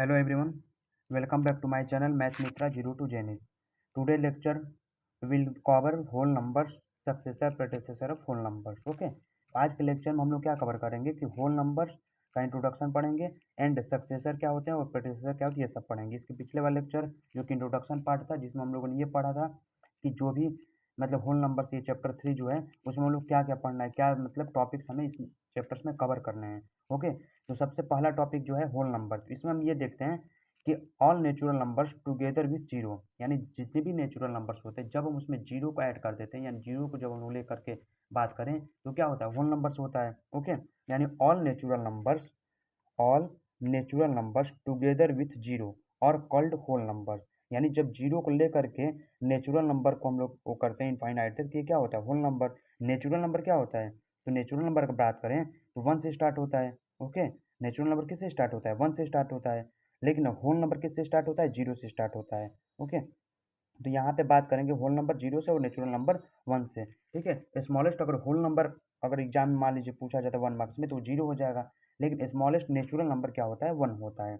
Hello everyone, welcome back to my channel Math Mitra 02 Jainis. Today lecture will cover whole numbers, successor, predecessor of whole numbers. Okay, आज के lecture में हम लोग क्या cover करेंगे कि whole numbers का इंट्रोडक्शन पढ़ेंगे एंड सक्सेसर क्या होते हैं और प्रेडिसेसर क्या होती है, ये सब पढ़ेंगे। इसके पिछले वाला लेक्चर जो कि इंट्रोडक्शन पार्ट था, जिसमें हम लोगों ने ये पढ़ा था कि जो भी मतलब होल नंबर्स, ये चैप्टर 3 जो है उसमें हम लोग क्या क्या पढ़ना है, क्या मतलब टॉपिक्स हमें इस चैप्टर्स में कवर करने हैं। ओके, तो सबसे पहला टॉपिक जो है होल नंबर। इसमें हम ये देखते हैं कि all natural numbers together with zero, यानी जितने भी नेचुरल नंबर्स होते हैं जब हम उसमें जीरो को ऐड कर देते हैं, यानी जीरो को जब हम ले करके बात करें तो क्या होता है, होल नंबर्स होता है। ओके, यानी all natural numbers together with zero और कॉल्ड होल नंबर्स, यानी जब जीरो को लेकर के नेचुरल नंबर को हम लोग वो करते हैं इनफाइनाइट तक, ये क्या होता है, होल नंबर। नेचुरल नंबर क्या होता है, तो नेचुरल नंबर की बात करें तो वन से स्टार्ट होता है। ओके, नेचुरल नंबर किससे स्टार्ट होता है, वन से स्टार्ट होता है। लेकिन होल नंबर किससे स्टार्ट होता है, जीरो से स्टार्ट होता है। ओके, तो यहाँ पे बात करेंगे होल नंबर जीरो से और नेचुरल नंबर वन से। ठीक है, स्मॉलेस्ट अगर होल नंबर अगर एग्जाम में मान लीजिए पूछा जाता है 1 मार्क्स में, तो वो जीरो हो जाएगा। लेकिन स्मॉलेस्ट नेचुरल नंबर क्या होता है, वन होता है।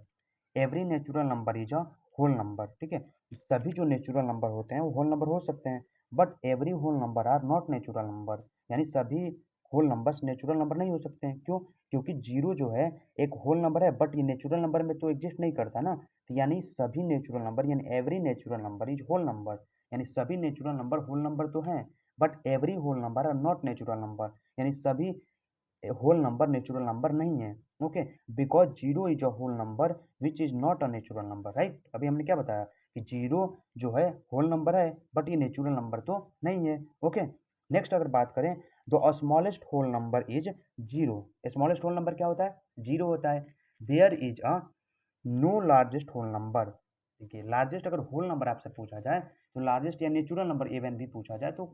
Every natural number is a whole number. ठीक है, सभी जो नेचुरल नंबर होते हैं वो होल नंबर हो सकते हैं, but every whole number are not natural number, यानी सभी होल नंबर्स नेचुरल नंबर नहीं हो सकते हैं। क्यों, क्योंकि जीरो जो है एक होल नंबर है, बट ये नेचुरल नंबर में तो एग्जिस्ट नहीं करता ना। तो यानी सभी नेचुरल नंबर, यानी every natural number is whole number, यानी सभी नेचुरल नंबर होल नंबर तो हैं, but every whole number are not natural number, यानी सभी होल नंबर नेचुरल नंबर नहीं है। Okay, because zero is a whole number which is not a natural number. Right, अभी हमने क्या बताया कि जीरो जो है होल नंबर है, बट ये नेचुरल नंबर तो नहीं है। ओके, नेक्स्ट अगर बात करें तो smallest whole number is zero. Smallest whole number क्या होता है, जीरो होता है। There is a no largest whole number. देखिए, लार्जेस्ट अगर होल नंबर आपसे पूछा जाए तो लार्जेस्ट या नेचुरल नंबर इवन भी पूछा जाए तो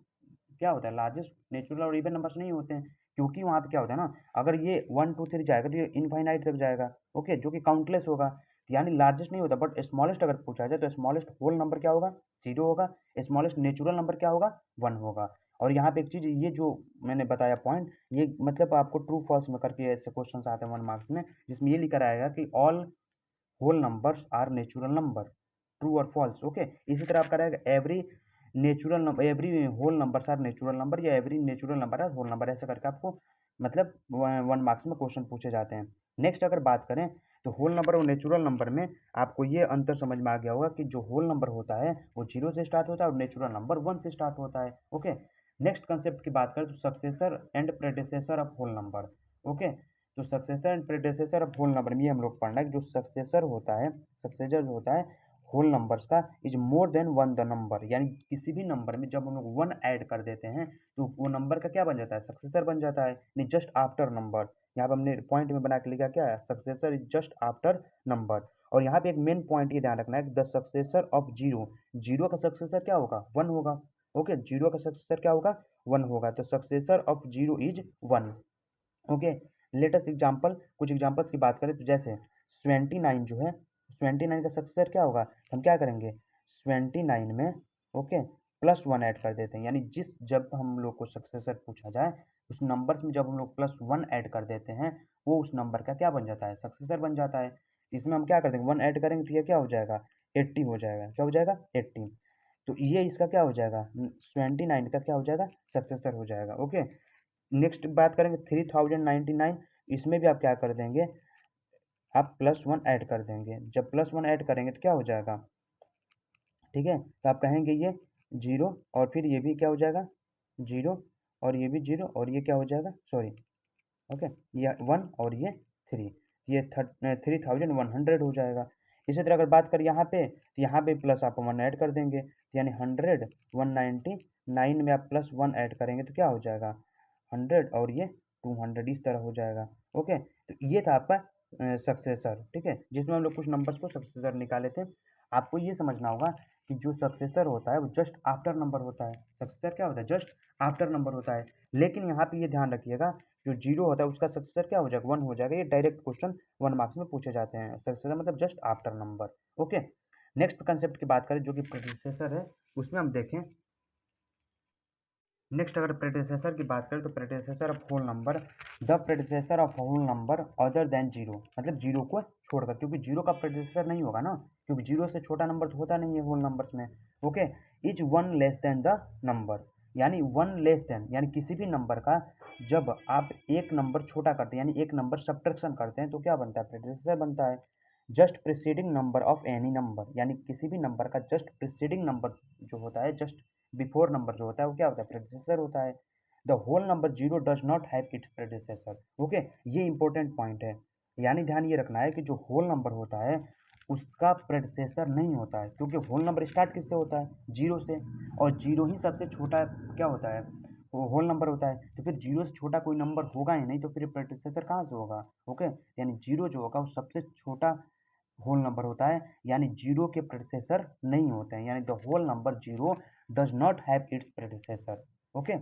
क्या होता है, लार्जेस्ट नेचुरल और इवन नंबर्स नहीं होते हैं। क्योंकि वहाँ पे क्या होता है ना, अगर ये 1 2 3 जाएगा तो ये इनफाइनाइट तक जाएगा। ओके, जो कि काउंटलेस होगा, तो यानी लार्जेस्ट नहीं होता। बट स्मॉलेस्ट अगर पूछा जाए तो स्मॉलेस्ट होल नंबर क्या होगा, जीरो होगा। स्मॉलेस्ट नेचुरल नंबर क्या होगा, वन होगा। और यहाँ पे एक चीज़, ये जो मैंने बताया पॉइंट, ये मतलब आपको ट्रू फॉल्स में करके ऐसे क्वेश्चन आते हैं 1 मार्क्स में, जिसमें ये लिखा रहेगा कि all whole numbers are natural number, true और फॉल्स। ओके, इसी तरह आपका रहेगा every natural number, every whole numbers are natural number, या every natural number are whole number, ऐसा करके आपको मतलब 1 मार्क्स में क्वेश्चन पूछे जाते हैं। नेक्स्ट अगर बात करें तो होल नंबर और नेचुरल नंबर में आपको ये अंतर समझ में आ गया होगा कि जो होल नंबर होता है वो जीरो से स्टार्ट होता है और नेचुरल नंबर वन से स्टार्ट होता है। ओके, नेक्स्ट कंसेप्ट की बात करें तो successor and predecessor of whole number. Okay, तो successor and predecessor of whole number में ये हम लोग पढ़ना है कि जो सक्सेसर होता है, सक्सेसर होता है होल नंबर्स का, is more than one the number, यानी किसी भी नंबर में जब हम लोग वन ऐड कर देते हैं तो वो नंबर का क्या बन जाता है, सक्सेसर बन जाता है। नहीं, जस्ट आफ्टर नंबर, यहाँ पे हमने पॉइंट में बना के लिखा क्या है, successor is just after number. और यहाँ पे एक मेन पॉइंट ये ध्यान रखना है कि the successor of zero, zero का सक्सेसर क्या होगा, वन होगा। ओके, जीरो का सक्सेसर क्या होगा, वन होगा, तो successor of zero is one. Okay, latest example, कुछ एग्जाम्पल्स की बात करें तो जैसे 29 जो है, 29 का सक्सेसर क्या होगा, हम क्या करेंगे 29 में ओके प्लस वन ऐड कर देते हैं, यानी जिस जब हम लोग को सक्सेसर पूछा जाए उस नंबर में जब हम लोग प्लस वन ऐड कर देते हैं वो उस नंबर का क्या बन जाता है, सक्सेसर बन जाता है। इसमें हम क्या कर देंगे, वन ऐड करेंगे तो ये क्या हो जाएगा, 80 हो जाएगा। क्या हो जाएगा, 80। तो ये इसका क्या हो जाएगा, 29 का क्या हो जाएगा, सक्सेसर हो जाएगा। ओके, नेक्स्ट बात करेंगे 3099, इसमें भी आप क्या कर देंगे, आप प्लस वन ऐड कर देंगे। जब प्लस वन ऐड करेंगे तो क्या हो जाएगा, ठीक है, तो आप कहेंगे ये जीरो और फिर ये भी क्या हो जाएगा, जीरो और ये भी जीरो और ये क्या हो जाएगा, सॉरी ओके, ये वन और ये थ्री, ये 3100 हो जाएगा। इसी तरह अगर बात करें यहाँ पे तो यहाँ पे प्लस आप वन ऐड कर देंगे, तो यानी 100 199 में आप प्लस वन ऐड करेंगे तो क्या हो जाएगा, 100 और ये 200, इस तरह हो जाएगा। ओके, तो ये था आपका सक्सेसर। ठीक है, जिसमें हम लोग कुछ नंबर्स को सक्सेसर निकाले थे। आपको ये समझना होगा कि जो सक्सेसर होता है वो जस्ट आफ्टर नंबर होता है। सक्सेसर क्या होता है, जस्ट आफ्टर नंबर होता है। लेकिन यहाँ पे ये ध्यान रखिएगा, जो जीरो होता है उसका सक्सेसर क्या हो जाएगा, वन हो जाएगा। ये डायरेक्ट क्वेश्चन 1 मार्क्स में पूछे जाते हैं। सक्सेसर मतलब just after number. Okay, next concept की बात करें जो कि प्रेडिसेसर है, उसमें हम देखें नेक्स्ट अगर प्रेडिसेसर की बात करें तो predecessor of whole number, the predecessor of whole number other than zero, मतलब जीरो को छोड़कर, क्योंकि जीरो का प्रेडिसेसर नहीं होगा ना, क्योंकि जीरो से छोटा नंबर तो होता नहीं है होल नंबर्स में। Okay, is one less than the number, यानी वन लेस देन यानी किसी भी नंबर का जब आप एक नंबर छोटा करते हैं यानी एक नंबर सब्ट्रैक्शन करते हैं तो क्या बनता है, प्रेडिसेसर बनता है। Just preceding number of any number, यानी किसी भी नंबर का जस्ट प्रीसीडिंग नंबर जो होता है, जस्ट बिफोर नंबर जो होता है वो क्या होता है, प्रेडिसेसर होता है। The whole number zero does not have its predecessor. Okay, ये इंपॉर्टेंट पॉइंट है, यानी ध्यान ये रखना है कि जो होल नंबर होता है उसका प्रेडिसेसर नहीं होता है, क्योंकि होल नंबर स्टार्ट किससे होता है, जीरो से, और जीरो ही सबसे छोटा क्या होता है, वो होल नंबर होता है। तो फिर जीरो से छोटा कोई नंबर होगा ही नहीं, तो फिर प्रेडिसेसर कहाँ से होगा। ओके, यानी जीरो जो होगा वो सबसे छोटा होल नंबर होता है, यानी जीरो के प्रेडिसेसर नहीं होते हैं, यानी the whole number zero does not have its predecessor. Okay,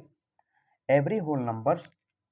every whole number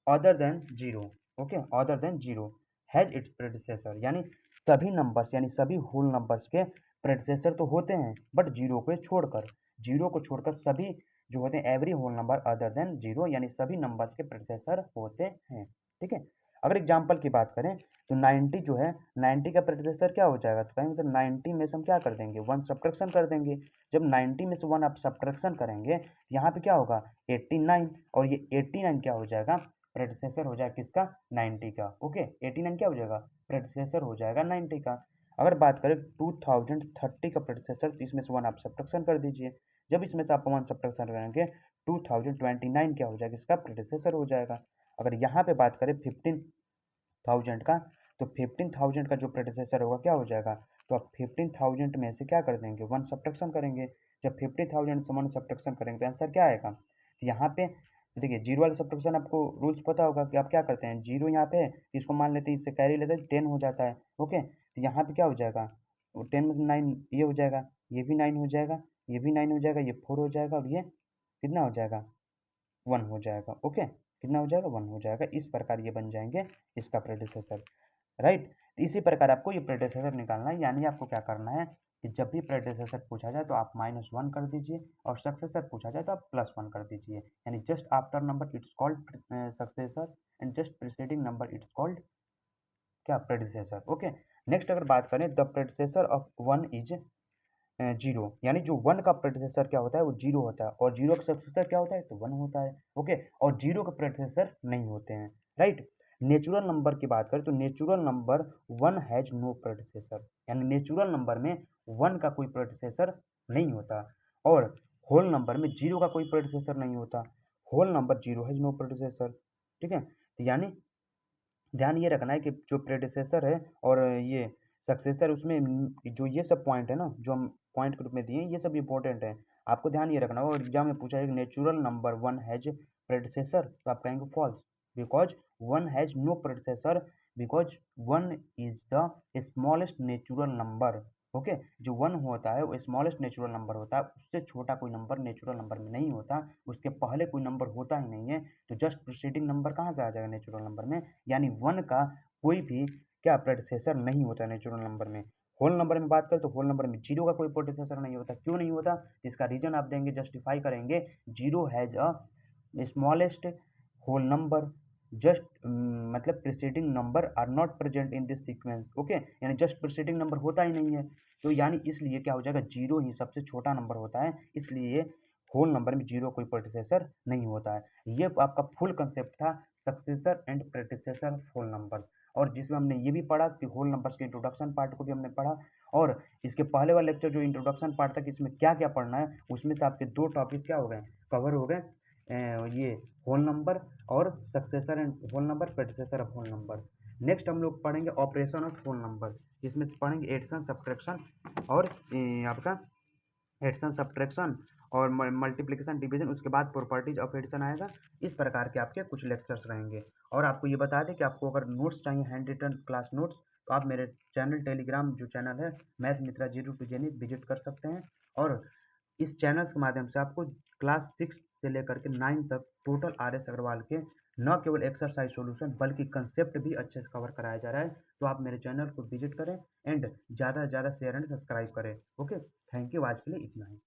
other than zero, okay, other than zero has its predecessor, यानी सभी नंबर्स यानी सभी होल नंबर्स के प्रेडिसेसर तो होते हैं, बट जीरो को छोड़कर सभी जो होते हैं every whole number other than zero, यानी सभी नंबर्स के प्रेडिसेसर होते हैं। ठीक है, अगर एग्जाम्पल की बात करें तो 90 जो है, 90 का प्रेडिसेसर क्या हो जाएगा, तो कहेंगे तो 90 में से हम क्या कर देंगे, वन सब्ट्रैक्शन कर देंगे। जब 90 में से वन आप सब्ट्रैक्शन करेंगे यहाँ पे क्या होगा, 89, और ये 89 क्या हो जाएगा, प्रेडिसेसर हो जाएगा किसका, 90 का। ओके, 89 क्या हो जाएगा, प्रेडिसेसर हो जाएगा 90 का। अगर बात करें 2030 का प्रेडिसेसर, तो इसमें से वन आप सब्ट्रैक्शन कर दीजिए। जब इसमें से आप वन सब्ट्रैक्शन करेंगे 2029 क्या हो जाएगा, इसका प्रेडिसेसर हो जाएगा। अगर यहाँ पे बात करें 15,000 का, तो 15,000 का जो प्रेडिसेसर होगा क्या हो जाएगा, तो आप 15,000 में से क्या कर देंगे, वन सब्ट्रैक्शन करेंगे। जब 50,000 से वन सब्ट्रैक्शन करेंगे तो आंसर क्या आएगा, तो यहाँ पे देखिए जीरो वाले सब्ट्रैक्शन आपको रूल्स पता होगा कि आप क्या करते हैं, जीरो यहाँ पे इसको मान लेते हैं, इससे कैरी लेते हैं 10 हो जाता है। ओके, तो यहाँ पे क्या हो जाएगा, 10 में से 9 ये हो जाएगा, ये भी 9 हो जाएगा, ये भी 9 हो जाएगा, ये 4 हो जाएगा, और ये कितना हो जाएगा, 1 हो जाएगा। ओके, कितना हो जाएगा, 1 हो जाएगा। इस प्रकार ये बन जाएंगे इसका प्रेडिसेसर, राइट। तो इसी प्रकार आपको ये प्रेडिसेसर निकालना है, यानी आपको क्या करना है कि जब भी प्रेडिसेसर पूछा जाए तो आप -1 कर दीजिए, और सक्सेसर पूछा जाए तो आप +1 कर दीजिए, यानी just after number it's called successor, and just preceding number it's called क्या, प्रेडिसेसर। ओके, नेक्स्ट अगर बात करें the predecessor of one is zero, यानी जो वन का प्रेडिसेसर क्या होता है वो जीरो होता है, और जीरो का सक्सेसर क्या होता है, तो वन होता है। ओके, और जीरो का प्रेडिसेसर नहीं होते हैं, राइट। नेचुरल नंबर की बात करें तो natural number one has no predecessor, यानी नेचुरल नंबर में वन का कोई प्रेडिसेसर नहीं होता, और होल नंबर में जीरो का कोई प्रेडिसेसर नहीं होता। Whole number zero has no predecessor. ठीक है, तो यानी ध्यान ये रखना है कि जो प्रेडिसेसर है और ये सक्सेसर, उसमें जो ये सब पॉइंट है ना, जो हम पॉइंट के रूप में दिए हैं, ये सब इंपॉर्टेंट है, आपको ध्यान ये रखना होगा। और एग्जाम में पूछा है कि natural number one has predecessor, तो आप कहेंगे false, because one has no predecessor, because one is the smallest natural number. Okay, जो वन होता है वो स्मॉलेस्ट नेचुरल नंबर होता है, उससे छोटा कोई नंबर नेचुरल नंबर में नहीं होता, उसके पहले कोई नंबर होता ही नहीं है। तो जस्ट प्रीसीडिंग नंबर कहाँ से आ जाएगा नेचुरल नंबर में, यानी वन का कोई भी क्या प्रेडिसेसर नहीं होता नेचुरल नंबर में। होल नंबर में बात करें तो होल नंबर में जीरो का कोई प्रेडिसेसर नहीं होता। क्यों नहीं होता, इसका रीजन आप देंगे, जस्टिफाई करेंगे। Zero has a smallest whole number, just मतलब preceding number are not present in this sequence. Okay, यानी जस्ट प्रीसीडिंग नंबर होता ही नहीं है, तो यानी इसलिए क्या हो जाएगा, जीरो ही सबसे छोटा नंबर होता है, इसलिए होल नंबर में जीरो कोई प्रेडिसेसर नहीं होता है। ये आपका फुल कंसेप्ट था successor and predecessor whole number, और जिसमें हमने ये भी पढ़ा कि होल नंबर्स के इंट्रोडक्शन पार्ट को भी हमने पढ़ा, और इसके पहले वाला लेक्चर जो इंट्रोडक्शन पार्ट था कि इसमें क्या क्या पढ़ना है, उसमें से आपके दो टॉपिक क्या हो गए, कवर हो गए, ये होल नंबर और successor and whole number, predecessor of whole number. Next हम लोग पढ़ेंगे ऑपरेशन ऑफ होल नंबर, जिसमें से पढ़ेंगे एडिशन सब्ट्रैक्शन और आपका एडिशन सब्ट्रैक्शन और मल्टीप्लिकेशन डिवीजन, उसके बाद प्रॉपर्टीज ऑफ एडिशन आएगा। इस प्रकार के आपके कुछ लेक्चर्स रहेंगे। और आपको ये बता दें कि आपको अगर नोट्स चाहिए, हैंड रिटन क्लास नोट्स, तो आप मेरे चैनल टेलीग्राम जो चैनल है मैथ मित्रा 0 विजिट कर सकते हैं। और इस चैनल के माध्यम से आपको क्लास 6 से लेकर के 9 तक टोटल RS अग्रवाल के न केवल एक्सरसाइज सॉल्यूशन बल्कि कंसेप्ट भी अच्छे से कवर कराया जा रहा है। तो आप मेरे चैनल को विजिट करें एंड ज़्यादा से ज़्यादा शेयर एंड सब्सक्राइब करें। ओके, थैंक यू, आज के लिए इतना ही।